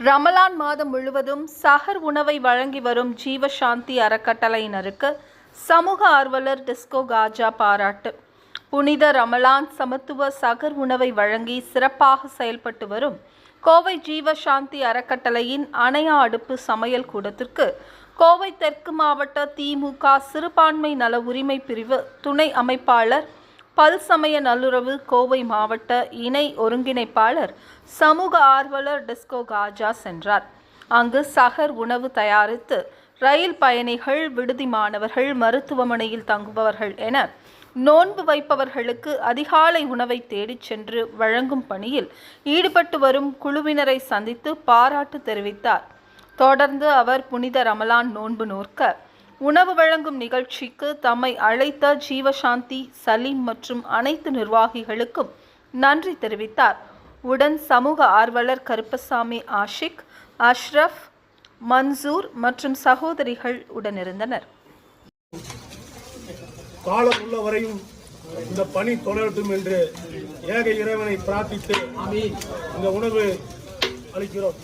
ரமலான் மாதம் முழுவதும் சஹர் உணவை வழங்கி வரும் ஜீவசாந்தி அறக்கட்டளையினருக்கு சமூக ஆர்வலர் டிஸ்கோ காஜா பாராட்டு. புனித ரமலான் சமத்துவ சஹர் உணவை வழங்கி சிறப்பாக செயல்பட்டு வரும் கோவை ஜீவசாந்தி அறக்கட்டளையின் அணையா அடுப்பு சமையல் கூடத்திற்கு கோவை தெற்கு மாவட்ட திமுக சிறுபான்மை நல உரிமை பிரிவு துணை அமைப்பாளர் பல்சமய நல்லுறவு கோவை மாவட்ட இணை ஒருங்கிணைப்பாளர் சமூக ஆர்வலர் டிஸ்கோ காஜா சென்றார். அங்கு சஹர் உணவு தயாரித்து ரயில் பயணிகள், விடுதி மாணவர்கள், மருத்துவமனையில் தங்குபவர்கள் என நோன்பு வைப்பவர்களுக்கு அதிகாலை உணவை தேடிச் சென்று வழங்கும் பணியில் ஈடுபட்டு வரும் குழுவினரை சந்தித்து பாராட்டு தெரிவித்தார். தொடர்ந்து அவர் புனித ரமலான் நோன்பு நோற்க உணவு வழங்கும் நிகழ்ச்சிக்கு தம்மை அழைத்த ஜீவசாந்தி, சலீம் மற்றும் அனைத்து நிர்வாகிகளுக்கும் நன்றி தெரிவித்தார். உடன் சமூக ஆர்வலர் கருப்பசாமி, ஆஷிக், அஷ்ரப், மன்சூர் மற்றும் சகோதரிகள் உடனிருந்தனர். காலம் உள்ளவரையும் இந்த பணி தொடரட்டும் என்று ஏக இறைவனை பிரார்த்தித்து இந்த உணவு அளிக்கிறோம்.